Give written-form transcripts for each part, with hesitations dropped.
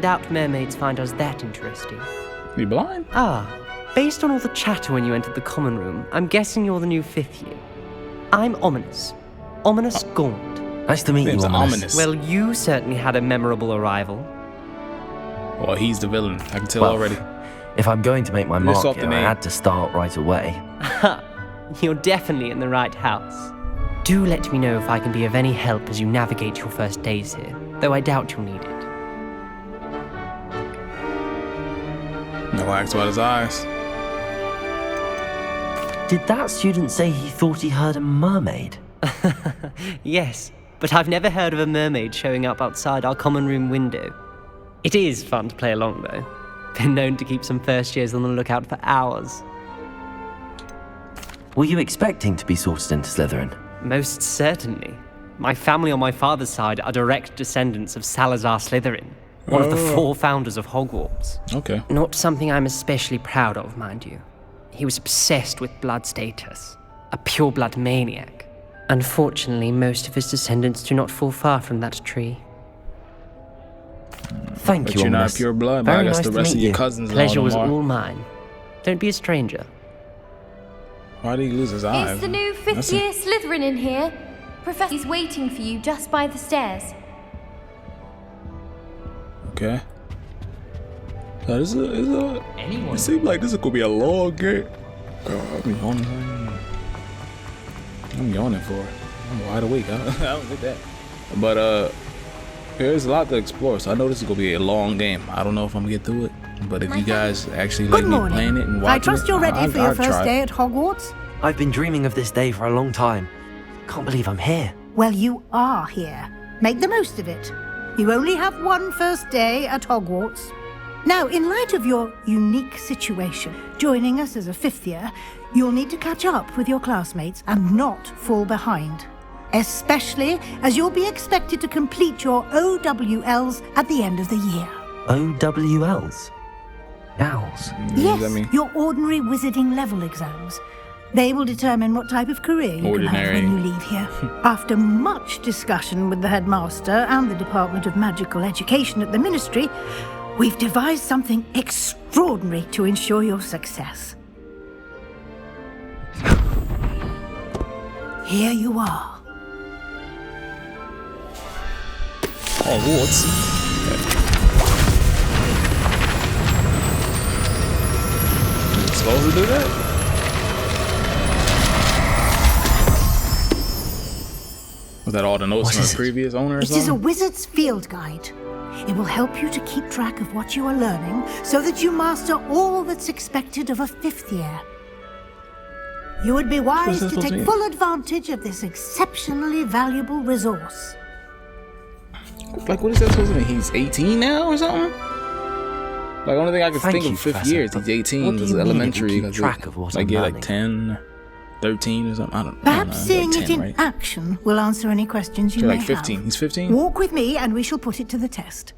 doubt mermaids find us that interesting. You blind? Based on all the chatter when you entered the common room, I'm guessing you're the new 5th year. I'm Ominous. Ominous Gaunt. Nice to meet you, Name's Ominous. Ominous. Well, you certainly had a memorable arrival. Well, he's the villain. I can tell Well, already. If I'm going to make my Just mark off the here, I name. had to start right away. You're definitely in the right house. Do let me know if I can be of any help as you navigate your first days here, though I doubt you'll need it. No wax about his eyes. Did that student say he thought he heard a mermaid? Yes, but I've never heard of a mermaid showing up outside our common room window. It is fun to play along, though. Been known to keep some first years on the lookout for hours. Were you expecting to be sorted into Slytherin? Most certainly. My family on my father's side are direct descendants of Salazar Slytherin, one of the 4 founders of Hogwarts. Okay. Not something I'm especially proud of, mind you. He was obsessed with blood status, a pure-blood maniac. Unfortunately, most of his descendants do not fall far from that tree. Thank But you, you're not Ominous. pure blood, but Very I guess nice the to rest of meet your you. cousins Pleasure and was all them all are. mine. Don't be a stranger. Why did he lose his eyes? Is the new 5th That's year Slytherin in here? Professor's waiting for you just by the stairs. Okay. Now, this is a Anyone? it seems like this is gonna be a long game. I'm yawning for it. I'm wide awake. I don't get that. But there's a lot to explore, so I know this is gonna be a long game. I don't know if I'm gonna get through it, but if you guys actually let Good me morning. playing it and watching I trust it, you're ready for your I'll first try. day at Hogwarts? I've been dreaming of this day for a long time. Can't believe I'm here. Well, you are here. Make the most of it. You only have one first day at Hogwarts. Now, in light of your unique situation, joining us as a 5th year, you'll need to catch up with your classmates and not fall behind. Especially as you'll be expected to complete your OWLs at the end of the year. OWLs? Owls? Yes, I mean? your ordinary wizarding level exams. They will determine what type of career you can have Ordinary. when you leave here. After much discussion with the headmaster and the Department of Magical Education at the Ministry, we've devised something extraordinary to ensure your success. Here you are. Hogwarts. You supposed to do that? Was that all the notes What from is the it? previous owner or It is a something? wizard's field guide. It will help you to keep track of what you are learning so that you master all that's expected of a 5th year. You would be wise that to supposed to take mean? full advantage of this exceptionally valuable resource. Like, what is that supposed to mean? He's 18 now or something? Like, only thing I can Thank think you, of 5th Professor, year is but he's 18. what do This you is mean if you elementary. keep 'cause track of what like, I'm yeah, like learning? 10, 13 or something. I don't Perhaps know. seeing Like it 10, in right? action will answer any questions you You're may like 15. have. He's 15? Walk with me and we shall put it to the test.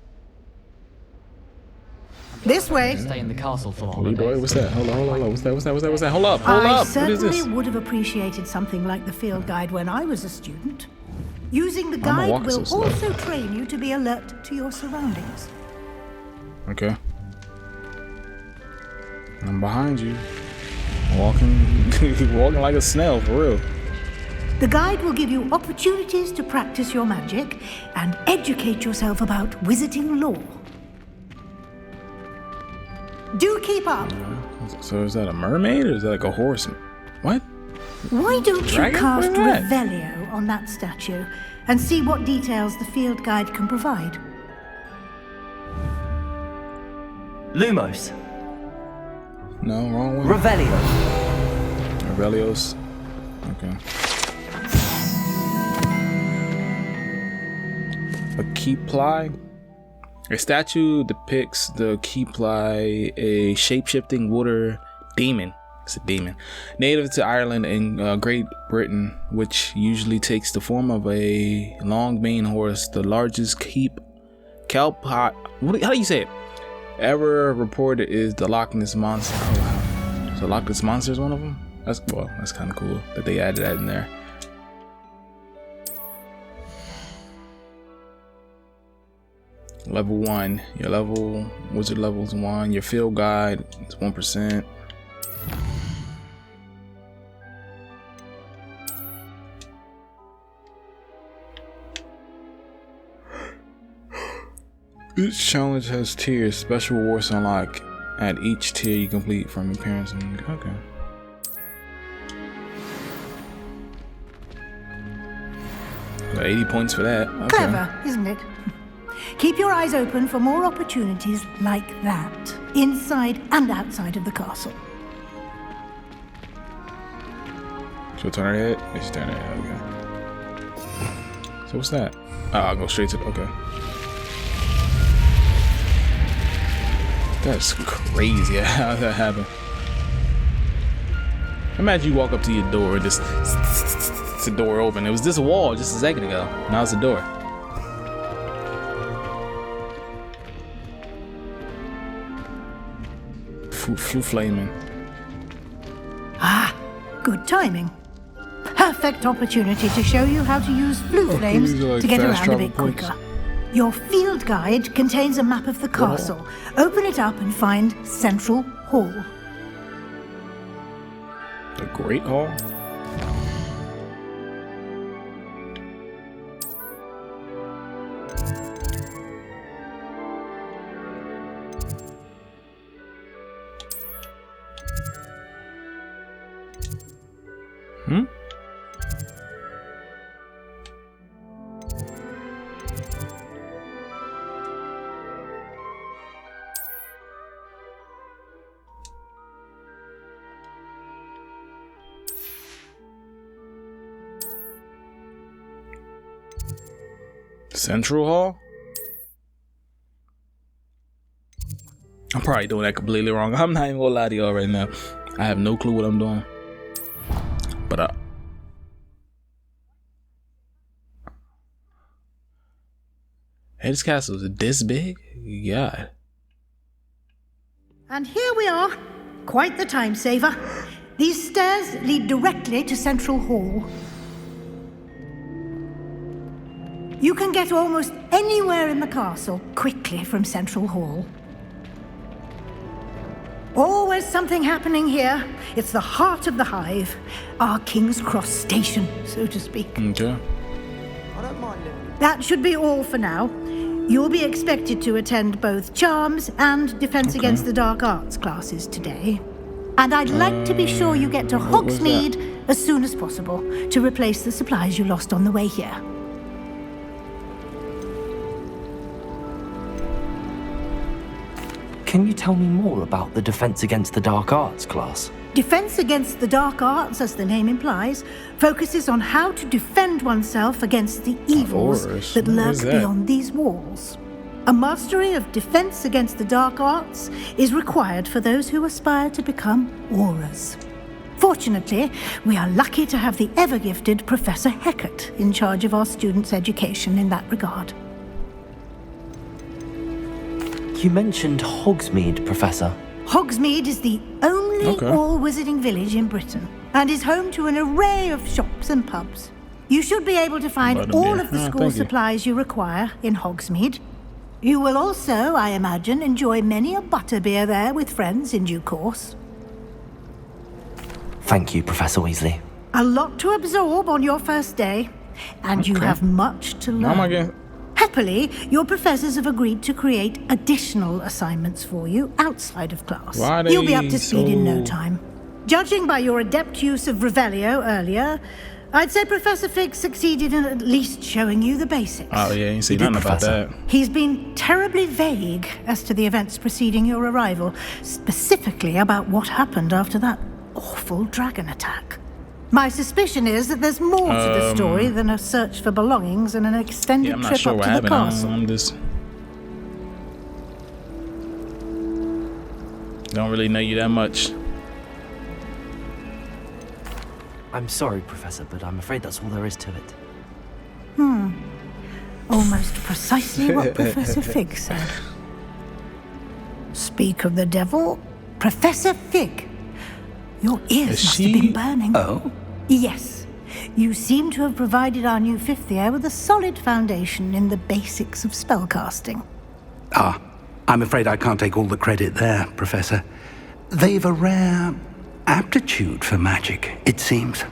This way. Stay in the castle for Leroy, holidays. what's that? Hold on. What's that? Hold up. I What is certainly this? would have appreciated something like the field guide when I was a student. Using the Why am I guide walking will so slow? also train you to be alert to your surroundings. Okay. I'm behind you. Walking like a snail, for real. The guide will give you opportunities to practice your magic and educate yourself about wizarding lore. Do keep up. So is that a mermaid or is that like a horse? What? Why don't you Dragon? cast What is that? Revelio on that statue and see what details the field guide can provide? Lumos. No, wrong one. Revelio. Aurelios. Okay. A Keyply. A statue depicts the Keyply, a shape-shifting water demon. It's a demon. Native to Ireland and Great Britain, which usually takes the form of a long maned horse, the largest cowpot. How do you say it? Ever reported is the Loch Ness Monster. Oh, wow. So Loch Ness Monster is one of them? That's kind of cool that they added that in there. Level 1. Your level, wizard level's 1. Your field guide is 1%. Each challenge has tiers. Special rewards unlock at each tier you complete from appearance. Okay. Got 80 points for that. Okay. Clever, isn't it? Keep your eyes open for more opportunities like that, inside and outside of the castle. She'll turn her head? Yeah, she's turning her head, okay. So what's that? Oh, I'll go straight to the, okay. That's crazy how that happened. Imagine you walk up to your door and just it's the door open. It was this wall just a second ago. Now it's the door. Flu flaming. Ah, good timing. Perfect opportunity to show you how to use blue flames like to get fast around a bit travel points. quicker. Your field guide contains a map of the castle. Open it up and find Central Hall. The Great Hall? Hmm? Central Hall? I'm probably doing that completely wrong. I'm not even gonna lie to y'all right now. I have no clue what I'm doing. But hey, this castle is this big? God. And here we are. Quite the time saver. These stairs lead directly to Central Hall. You can get almost anywhere in the castle quickly from Central Hall. Always something happening here. It's the heart of the hive. Our King's Cross station, so to speak. Okay. That should be all for now. You'll be expected to attend both Charms and Defense Against the Dark Arts classes today. And I'd like to be sure you get to what was that? Hogsmeade as soon as possible to replace the supplies you lost on the way here. Can you tell me more about the Defense Against the Dark Arts class? Defense Against the Dark Arts, as the name implies, focuses on how to defend oneself against the evils Hordes? that What lurk is that? beyond these walls. A mastery of Defense Against the Dark Arts is required for those who aspire to become Auras. Fortunately, we are lucky to have the ever-gifted Professor Hecat in charge of our students' education in that regard. You mentioned Hogsmeade, Professor. Hogsmeade is the only Okay. all-wizarding village in Britain and is home to an array of shops and pubs. You should be able to find Butterbeer. all of the Ah, school thank you. supplies you require in Hogsmeade. You will also, I imagine, enjoy many a butterbeer there with friends in due course. Thank you, Professor Weasley. A lot to absorb on your first day, and you Okay. have much to How am I learn. getting? Happily, your professors have agreed to create additional assignments for you outside of class. Why are You'll be up they to speed in no so- time. Judging by your adept use of Revelio earlier, I'd say Professor Fig succeeded in at least showing you the basics. Oh yeah, you see You did, nothing about Professor. that. He's been terribly vague as to the events preceding your arrival, specifically about what happened after that awful dragon attack. My suspicion is that there's more to the story than a search for belongings and an extended Yeah, I'm not trip sure up what to the happened. castle. I'm just don't really know you that much. I'm sorry, Professor, but I'm afraid that's all there is to it. Almost precisely what Professor Fig said. Speak of the devil, Professor Fig. Your ears Is must she- have been burning. Oh? Yes. You seem to have provided our new fifth year with a solid foundation in the basics of spellcasting. I'm afraid I can't take all the credit there, Professor. They've a rare aptitude for magic, it seems.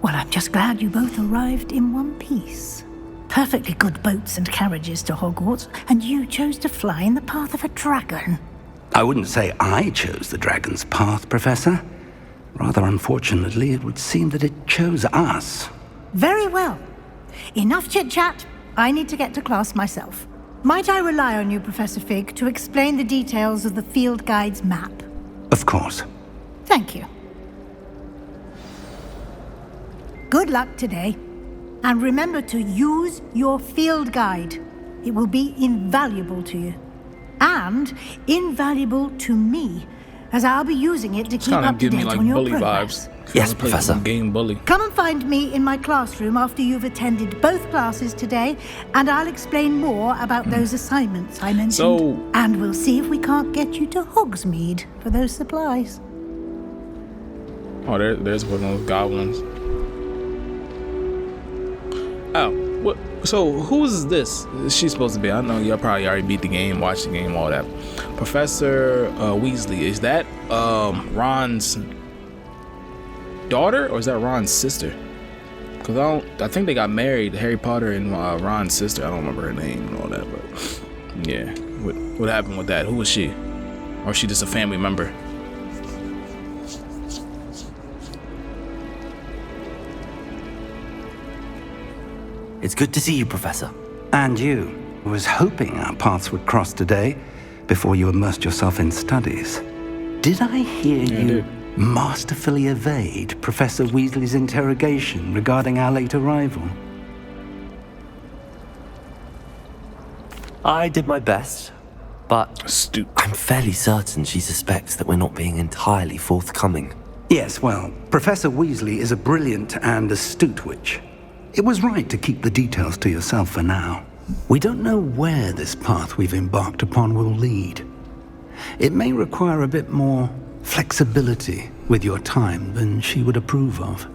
Well, I'm just glad you both arrived in one piece. Perfectly good boats and carriages to Hogwarts, and you chose to fly in the path of a dragon. I wouldn't say I chose the dragon's path, Professor. Rather unfortunately, it would seem that it chose us. Very well. Enough chit-chat. I need to get to class myself. Might I rely on you, Professor Fig, to explain the details of the field guide's map? Of course. Thank you. Good luck today. And remember to use your field guide. It will be invaluable to you. And invaluable to me, as I'll be using it to keep up to date on your progress. Yes, Professor. Game bully. Come and find me in my classroom after you've attended both classes today, and I'll explain more about those assignments I mentioned. And we'll see if we can't get you to Hogsmeade for those supplies. Oh, there's one of those goblins. Oh, what? So who's this? Is she supposed to be? I know y'all probably already beat the game, watched the game, all that. Professor Weasley, is that Ron's daughter or is that Ron's sister? Cause I think they got married, Harry Potter and Ron's sister. I don't remember her name and all that, but yeah. What happened with that? Who was she? Or is she just a family member? It's good to see you, Professor. And you. I was hoping our paths would cross today before you immersed yourself in studies. Did I hear you masterfully evade Professor Weasley's interrogation regarding our late arrival? I did my best, but astute. I'm fairly certain she suspects that we're not being entirely forthcoming. Yes, well, Professor Weasley is a brilliant and astute witch. It was right to keep the details to yourself for now. We don't know where this path we've embarked upon will lead. It may require a bit more flexibility with your time than she would approve of.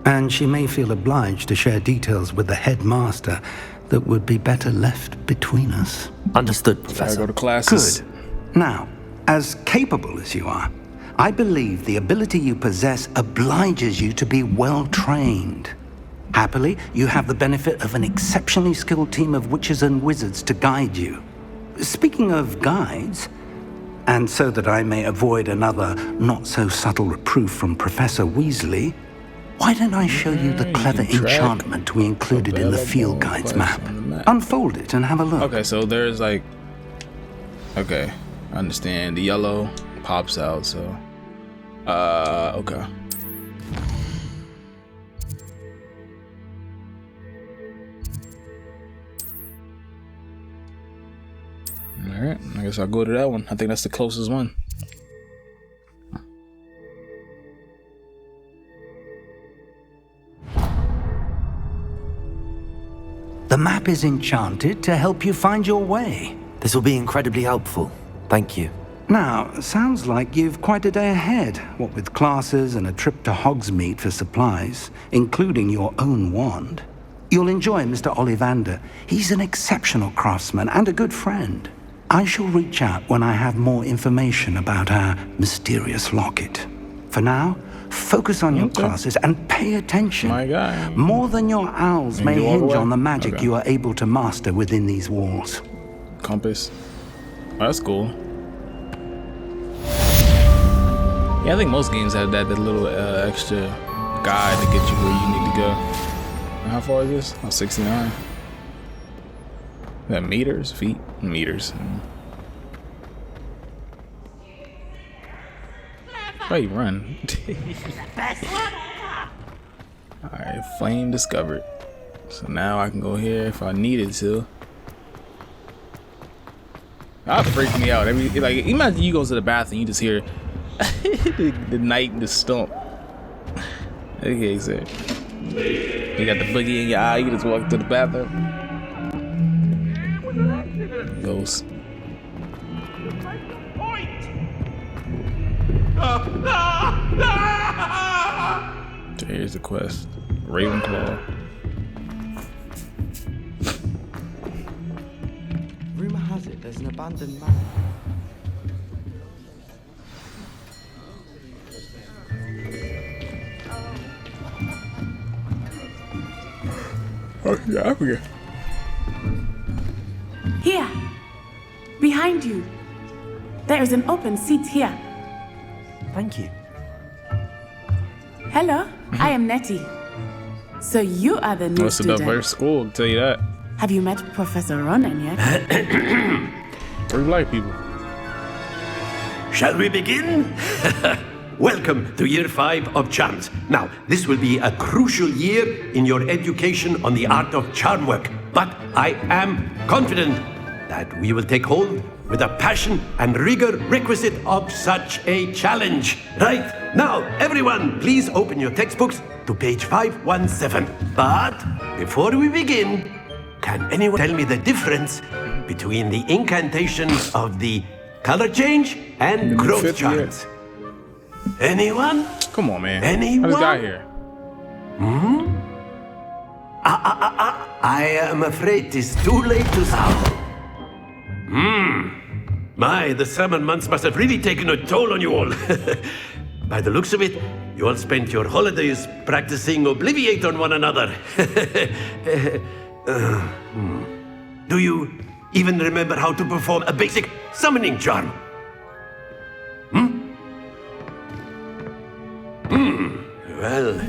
And she may feel obliged to share details with the headmaster that would be better left between us. Understood, Professor. Go to classes. Good. Now, as capable as you are, I believe the ability you possess obliges you to be well trained. Happily, you have the benefit of an exceptionally skilled team of witches and wizards to guide you. Speaking of guides, and so that I may avoid another not-so-subtle reproof from Professor Weasley, why don't I show you the clever enchantment we included in the field guide's map? Unfold it and have a look. Okay, so there's like... Okay, I understand. The yellow pops out, so... okay. Alright, I guess I'll go to that one. I think that's the closest one. The map is enchanted to help you find your way. This will be incredibly helpful. Thank you. Now, sounds like you've quite a day ahead, what with classes and a trip to Hogsmeade for supplies, including your own wand. You'll enjoy Mr. Ollivander. He's an exceptional craftsman and a good friend. I shall reach out when I have more information about our mysterious locket. For now, focus on your classes and pay attention. My guy. More than your owls may hinge on the magic you are able to master within these walls. Compass. Oh, that's cool. Yeah, I think most games have that little extra guide to get you where you need to go. How far is this? Oh, 69. Is that meters? Feet? Meters. Why you run? Alright, flame discovered. So now I can go here if I needed to. That freaked me out. Like, imagine you go to the bathroom, you just hear the night and the stomp. Okay, so you got the boogie in your eye, you just walk to the bathroom. Ghost. So here's the quest. Ravenclaw. abandoned man. Oh, yeah, I forget. Here, behind you. There is an open seat here. Thank you. Hello, I am Nettie. So you are the new What's the student. first school? I'll tell you that. Have you met Professor Ronan yet? 3 black people. Shall we begin? Welcome to year 5 of charms. Now, this will be a crucial year in your education on the art of charm work. But I am confident that we will take hold with the passion and rigor requisite of such a challenge. Right, now, everyone, please open your textbooks to page 517. But before we begin, can anyone tell me the difference between the incantations of the color change and growth charms? Anyone? Come on, man. Anyone? I just got here. I am afraid it's too late to say. My, the summer months must have really taken a toll on you all. By the looks of it, you all spent your holidays practicing Obliviate on one another. Do you even remember how to perform a basic summoning charm? Well,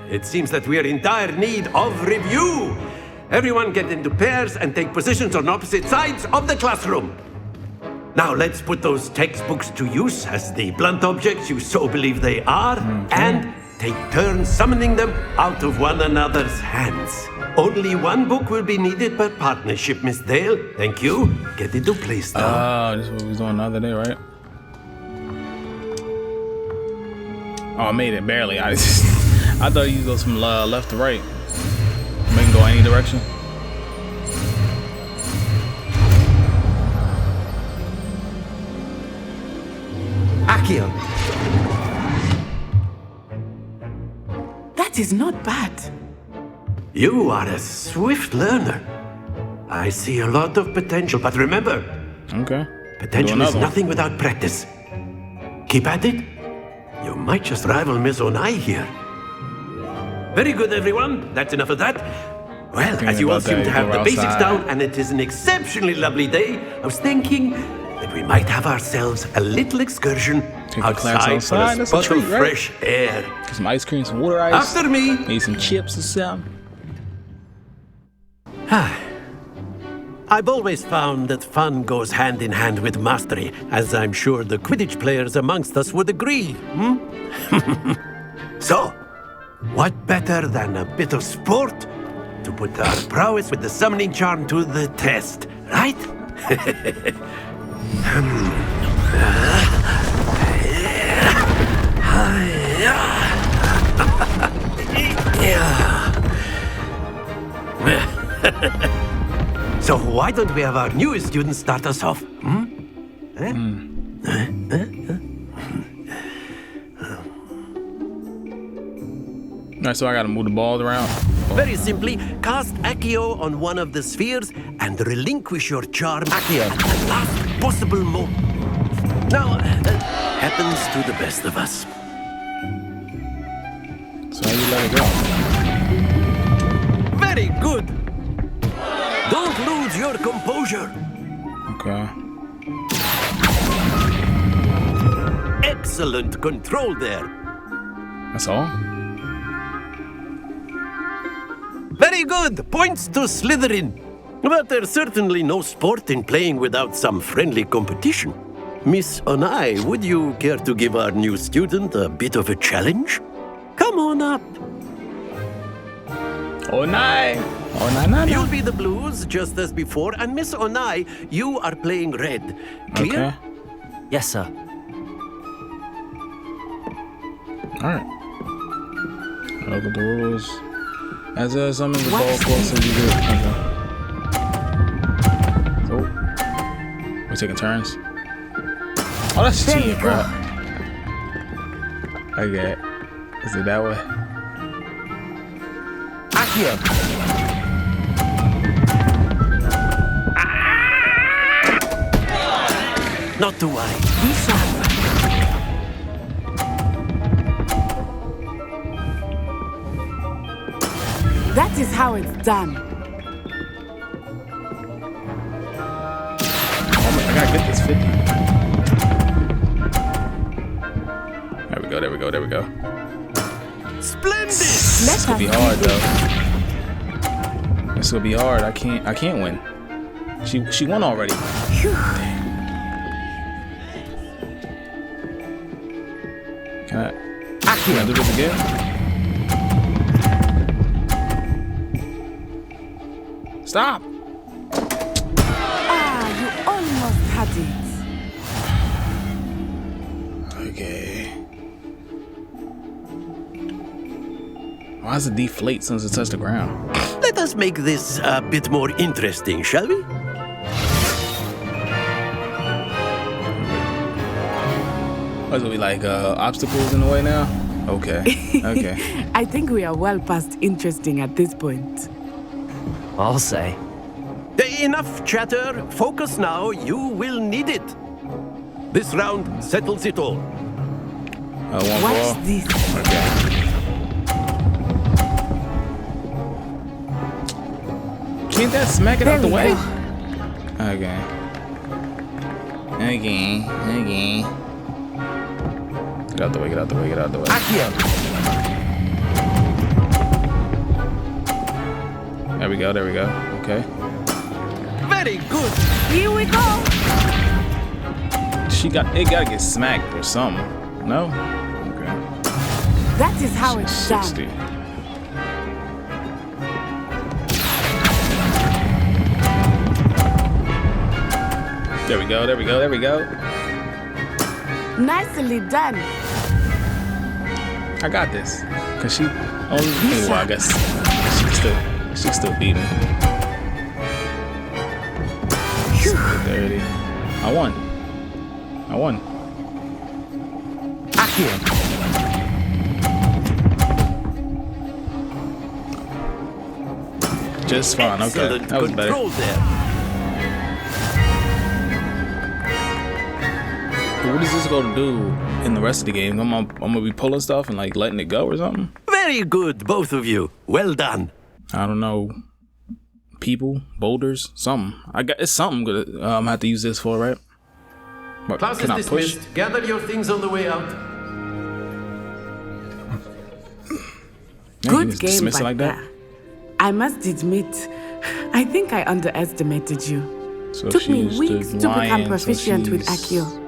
it seems that we are in dire need of review. Everyone get into pairs and take positions on opposite sides of the classroom. Now let's put those textbooks to use as the blunt objects you so believe they are, and take turns summoning them out of one another's hands. Only one book will be needed per partnership, Miss Dale. Thank you. Get into place now. Oh, this is what we was doing the other day, right? Oh, I made it barely. I thought you go from left to right. Make it go any direction. Accio. That is not bad. You are a swift learner. I see a lot of potential, but remember, Okay. potential is nothing without practice. Keep at it. You might just rival Miss Onai here. Very good, everyone. That's enough of that. Well, as you all seem to have the basics down, and it is an exceptionally lovely day, I was thinking that we might have ourselves a little excursion outside for a spot of fresh air. Get some ice cream, some water ice. After me. Maybe some chips or something. I've always found that fun goes hand in hand with mastery, as I'm sure the Quidditch players amongst us would agree. So, what better than a bit of sport to put our prowess with the summoning charm to the test, right? So why don't we have our newest student start us off? Alright, so I gotta move the balls around. Very simply, cast Accio on one of the spheres and relinquish your charm at the last possible moment. Now, happens to the best of us. So how you let it go? Very good. Don't lose your composure. Okay. Excellent control there. That's all? Very good. Points to Slytherin. But there's certainly no sport in playing without some friendly competition. Miss Onai, would you care to give our new student a bit of a challenge? Come on up. Onai! Onai. You'll be the blues, just as before, and Miss Onai, you are playing red. Clear? Okay. Yes, sir. Alright. Look at the rules. As a summon the ball closer, you do it. Okay. Oh. We're taking turns. Oh, that's cheating, bro. Okay. Is it that way? Accio. Not to worry. Be sharp. That is how it's done. I gotta get this 50. There we go, there we go, there we go. Splendid! This gonna be hard though. This gonna be hard. I can't win. She won already. Can I do this again? Stop! Ah, you almost had it. Okay. Why does it deflate since it touched the ground? Let us make this a bit more interesting, shall we? What is it, we like obstacles in the way now? Okay. Okay. I think we are well past interesting at this point. I'll say. Enough chatter. Focus now. You will need it. This round settles it all. One ball. Watch this. Okay. Can't that smack it out the way? Okay. Okay. Get out the way, get out the way, get out the way. There we go, there we go. Okay. Very good. Here we go. It gotta get smacked or something. No? Okay. That is how it's 60. done. There we go, there we go, there we go. Nicely done. I got this. Cause she well, I guess she can still beat me. 30. I won. Just fine, okay. That was better. What is this going to do in the rest of the game? I'm gonna be pulling stuff and like letting it go or something? Very good, both of you. Well done. I don't know. People, boulders, something. It's something good. I'm gonna have to use this for, right? But Class is dismissed. Gather your things on the way out. Good game, dismiss it like that. I must admit, I think I underestimated you. So Took me she's weeks the to become lion, so proficient with she's- Akio.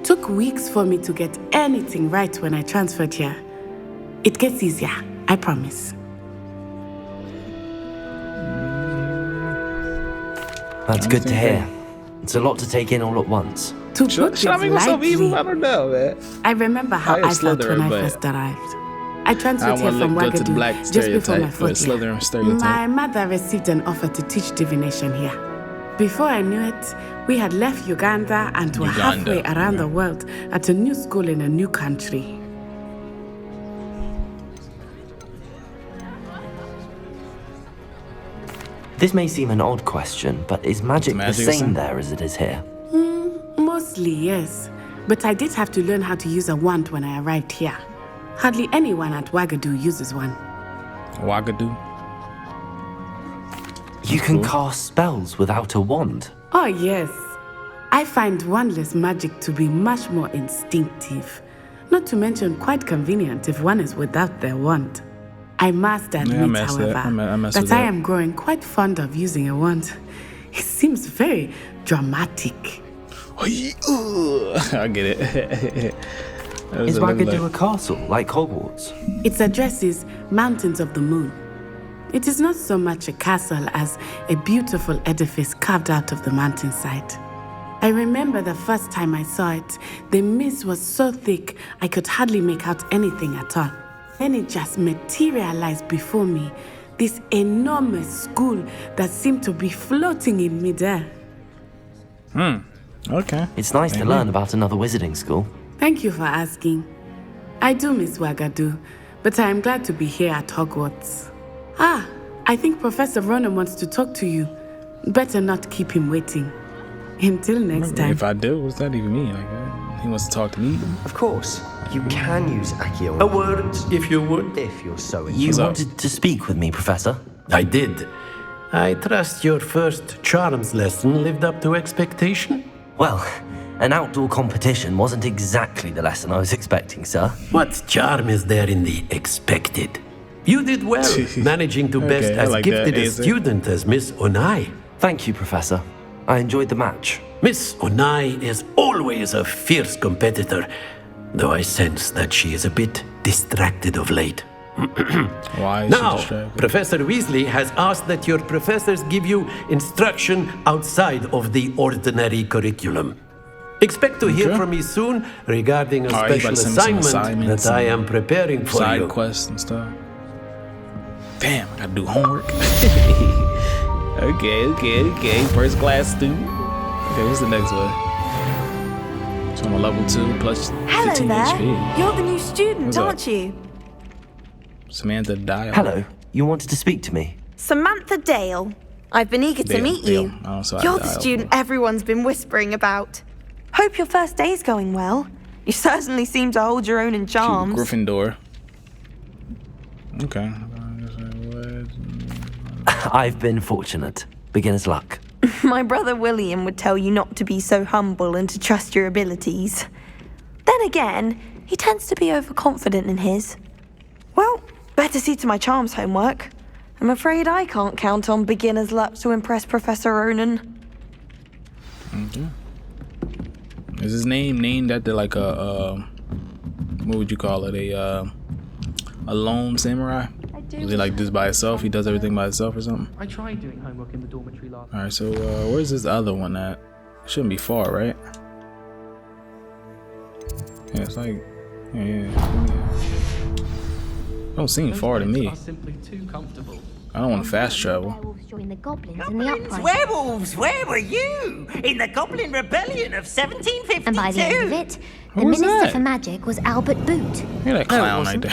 Took weeks for me to get anything right when I transferred here. It gets easier, I promise. That's good to hear. It's a lot to take in all at once. To put Should I it make myself evil? I lightly, don't know, man. I remember how I am I felt when Slytherin, I but first arrived. I I transferred here want from to go to the black Ouagadougou just before my stereotype, or fourth year. Slytherin stereotype. My mother received an offer to teach divination here. Before I knew it, we had left Uganda and were halfway around the world at a new school in a new country. This may seem an odd question, but is magic the same there as it is here? Mostly, yes. But I did have to learn how to use a wand when I arrived here. Hardly anyone at Ouagadougou uses one. Ouagadougou? You can cast spells without a wand. Oh, yes. I find wandless magic to be much more instinctive. Not to mention quite convenient if one is without their wand. I must admit, however, that I am growing quite fond of using a wand. It seems very dramatic. I get it. Is Ouagadougou a castle, like Hogwarts? Its address is Mountains of the Moon. It is not so much a castle as a beautiful edifice carved out of the mountainside. I remember the first time I saw it, the mist was so thick I could hardly make out anything at all. Then it just materialized before me, this enormous school that seemed to be floating in midair. Okay. It's nice to learn about another wizarding school. Thank you for asking. I do miss Ouagadougou, but I am glad to be here at Hogwarts. I think Professor Ronan wants to talk to you. Better not keep him waiting. Until next time. If I do, what's that even mean? Like, he wants to talk to me. Of course, you can use Accio. A word, if you would. If you're so You interested. wanted to speak with me, Professor? I did. I trust your first charms lesson lived up to expectation. Well, an outdoor competition wasn't exactly the lesson I was expecting, sir. What charm is there in the expected? You did well, managing to best Okay, I as like gifted that. a student as Miss Onai. Thank you, Professor. I enjoyed the match. Miss Onai is always a fierce competitor, though I sense that she is a bit distracted of late. Why is Now, she distracted? Professor Weasley has asked that your professors give you instruction outside of the ordinary curriculum. Expect to hear from me soon regarding a Alright, you special about to send me some assignment assignments that I and am preparing for Side you. quests and stuff. Damn, I gotta do homework. Okay. First class student. Okay, what's the next one? So I'm a level 2 plus 15 Hello there. HP. You're the new student, What's up? aren't you? Samantha Dial. Hello. You wanted to speak to me? Samantha Dale. I've been eager to meet you. Oh, so You're the student everyone's been whispering about. Hope your first day's going well. You certainly seem to hold your own in charms. Gryffindor. Okay. I've been fortunate. Beginner's luck. My brother William would tell you not to be so humble and to trust your abilities. Then again, he tends to be overconfident in his. Well, better see to my charms homework. I'm afraid I can't count on beginner's luck to impress Professor Ronan. Okay. Is his name named after like a what would you call it? A lone samurai? Is he like this by himself? He does everything by himself or something? I tried doing homework in the dormitory last Alright, so where's this other one at? It shouldn't be far, right? Yeah, it's like don't seem far to me. are simply too comfortable. I don't want to fast travel. Werewolves join the goblins in the uprising. Werewolves, where were you? In the Goblin Rebellion of 1752. And by the end of it, the Who was Minister that? for Magic was Albert Boot. Look at that clown right there.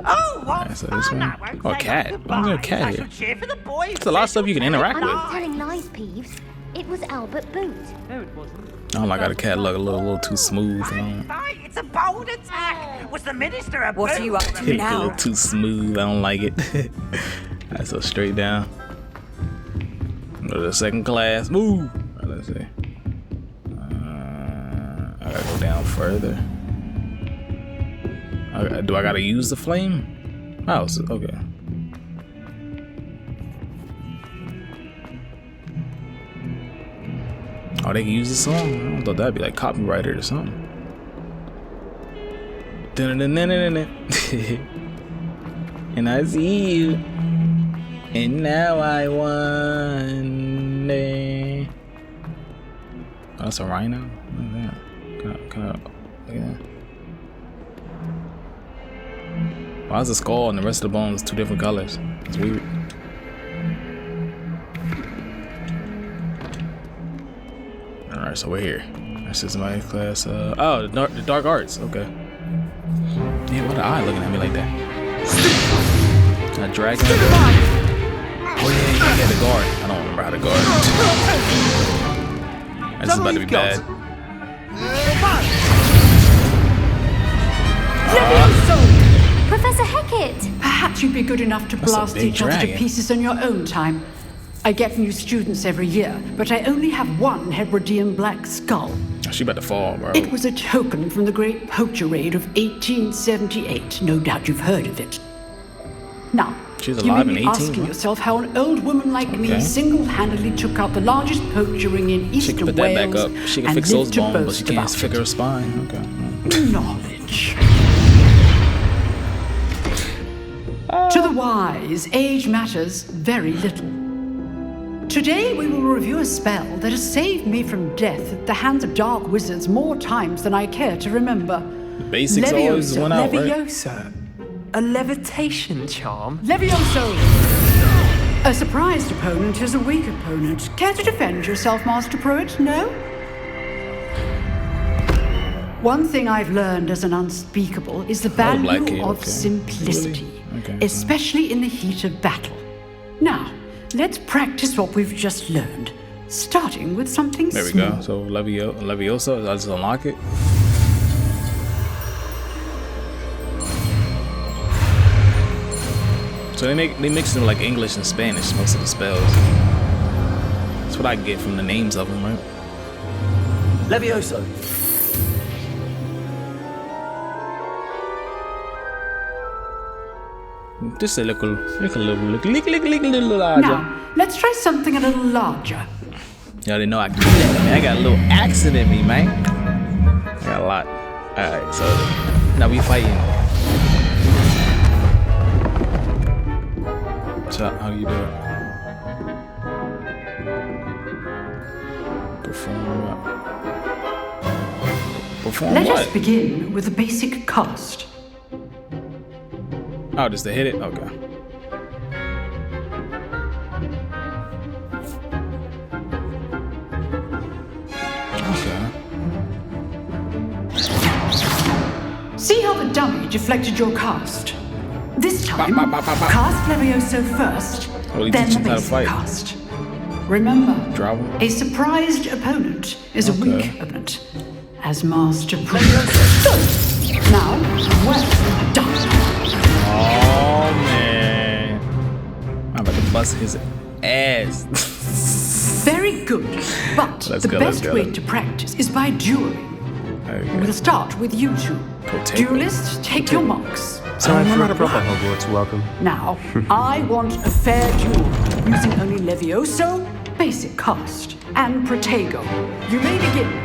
Oh, what Yeah, so this fun. one. I won't Oh, say cat. no Why is there a goodbyes. cat I here? shall cheer for the boys. There's a lot of stuff you can interact I'm with. not telling lies, Peeves. It was Albert Boot. No, it wasn't. Oh my god, the cat look a little too smooth. Fight, it's a bold attack. Was the minister a What are you up to A now? little too smooth. I don't like it. That's so straight down. Go to the second class. Move. Right, let's see. I gotta go down further. Do I gotta use the flame? Oh, okay. Oh, they can use the song? I thought that'd be like copyrighted or something. And I see you. And now I wonder. Oh, that's a rhino? Look at that. Look at that. Why is the skull and the rest of the bones two different colors? It's weird. Alright, so we're here. This is my class. Oh, the dark arts. Okay. Yeah, why the eye looking at me like that? A dragon. Oh yeah, the guard. I don't remember how to guard. This is about to be bad. Professor Hecat! Perhaps you'd be good enough to That's a blast big each other to dragon. pieces in your own time. I get new students every year, but I only have one Hebridean black skull. She about to fall, bro. It was a token from the Great Poacher Raid of 1878. No doubt you've heard of it. Now, She's you may alive in be 18, asking huh? yourself how an old woman like me Okay. single-handedly took out the largest poacher ring in She eastern can put that Wales back up. She can and fix those lived to bones, but boast she can't about fix her spine. Okay. it. Knowledge. To the wise, age matters very little. Today we will review a spell that has saved me from death at the hands of dark wizards more times than I care to remember. The basics always went out, right? Levioso. A levitation charm? Levioso! A surprised opponent is a weak opponent. Care to defend yourself, Master Pruitt? No? One thing I've learned as an unspeakable is the Black value Kid, of okay. simplicity, Okay, especially in the heat of battle. Now, let's practice what we've just learned. starting with something There we small. go. So Leviosa, I'll just unlock it. So they mix them like English and Spanish, most of the spells. That's what I get from the names of them, right? Levioso. Just a little larger. Now, let's try something a little larger. Y'all didn't know I could do that. I mean, I got a little accent in me, man. I got a lot. Alright, so now we fighting. So how you do it? Perform Let what? us begin with a basic cast. Oh, just to hit it? Okay. See how the dummy deflected your cast? This time, cast Levioso first, Well, he then teaches the him how to basic fight. cast. Remember, Drop him. a surprised opponent is a weak opponent. As Master Pro. Now, well done. Oh man. I'm about to bust his ass. Very good. But the best way to practice is by dueling. We'll start with you two. Duelists, take your marks. Time for a proper Hogwarts welcome. Now, I want a fair duel using only Levioso, basic cast, and Protego. You may begin.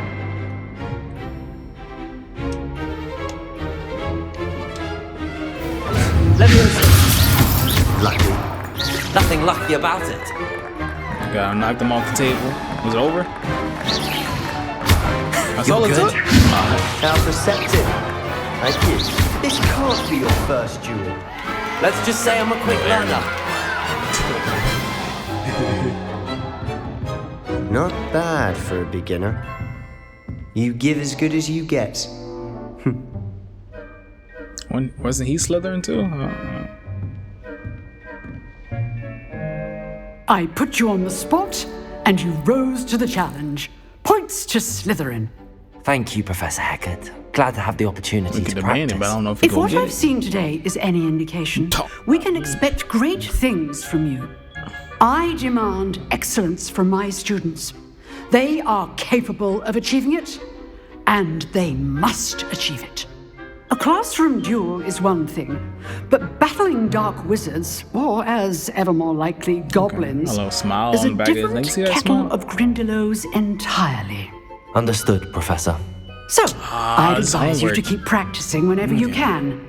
Levioso. Lucky. Nothing lucky about it. Gotta knock them off the table. Was it over? That's all it took? How perceptive. Thank you. This can't be your first duel. Let's just say I'm a quick learner. Not bad for a beginner. You give as good as you get. Wasn't he Slytherin too? I put you on the spot, and you rose to the challenge. Points to Slytherin. Thank you, Professor Hecat. Glad to have the opportunity to practice. But I don't know if If what I've seen today is any indication, we can expect great things from you. I demand excellence from my students. They are capable of achieving it, and they must achieve it. A classroom duel is one thing, but battling dark wizards, or as ever more likely, goblins, A little smile is a on the back of his different neck. See that kettle smile? of Grindylows entirely. Understood, Professor. So, I'd it's advise you homework. to keep practicing whenever you can.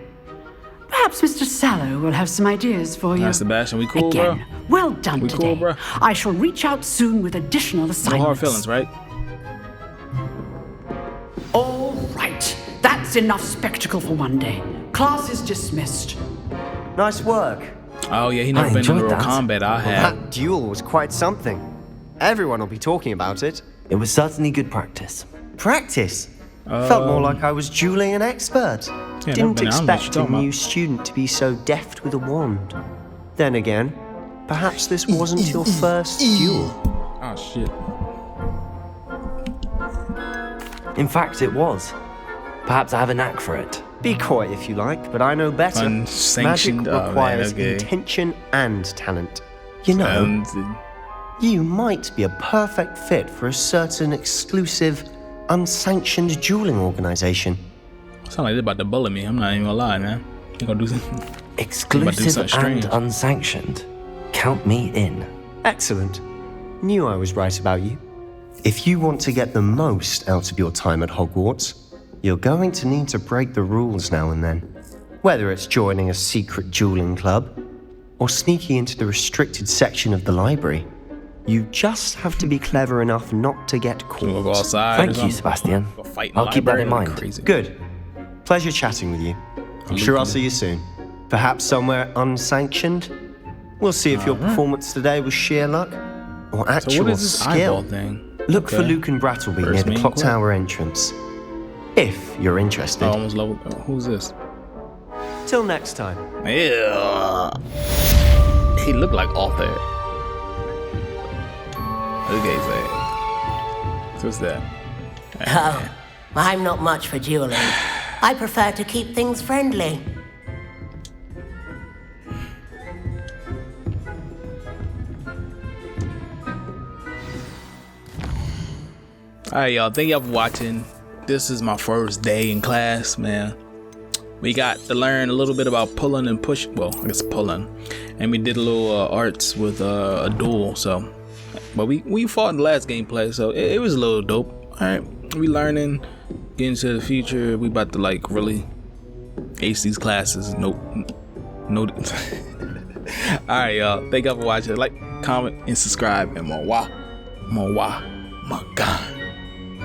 Perhaps Mr. Sallow will have some ideas for you. Alright, Sebastian, we cool, Again, bro? well done We today. cool, bro? I shall reach out soon with additional No assignments. hard feelings, right? All right. That's enough spectacle for one day. Class is dismissed. Nice work. Oh yeah, he never been in real combat. I have. That duel was quite something. Everyone will be talking about it. It was certainly good practice. Practice? Felt more like I was dueling an expert. never Didn't been- I don't know what expect you're a talking new student to be so deft with a wand. Then again, perhaps this wasn't your first duel. Oh shit. In fact, it was. Perhaps I have a knack for it. Be coy if you like, but I know better. Magic Unsanctioned- oh, man, requires okay. intention and talent. You know, you might be a perfect fit for a certain exclusive, unsanctioned dueling organization. Sound like they're about to bully me. I'm not even gonna lie, man. They're gonna do something. Exclusive and unsanctioned. Count me in. Excellent. Knew I was right about you. If you want to get the most out of your time at Hogwarts, you're going to need to break the rules now and then. Whether it's joining a secret dueling club or sneaking into the restricted section of the library, you just have to be clever enough not to get caught. We'll go outside. Thank you, Sebastian. I'll keep that in mind. Good. Pleasure chatting with you. I'm sure I'll see you soon. Perhaps somewhere unsanctioned? We'll see if your performance today was sheer luck or actual So what is this skill. eyeball thing? Look for Okay. Luke and Brattleby near First the main clock court. tower entrance. If you're interested. Oh, almost level. Oh, who's this? Till next time. Yeah. He looked like Arthur. Okay, say. So what's that? Oh, I'm not much for dueling. I prefer to keep things friendly. Alright, y'all. Thank y'all for watching. This is my first day in class, man. We got to learn a little bit about pulling and pushing. Well, I guess pulling. And we did a little arts with a duel. So, but we fought in the last gameplay, so it was a little dope. Alright, we learning, getting to the future. We about to like really ace these classes. Nope. Alright, y'all. Thank y'all for watching. Like, comment, and subscribe. And more. My God.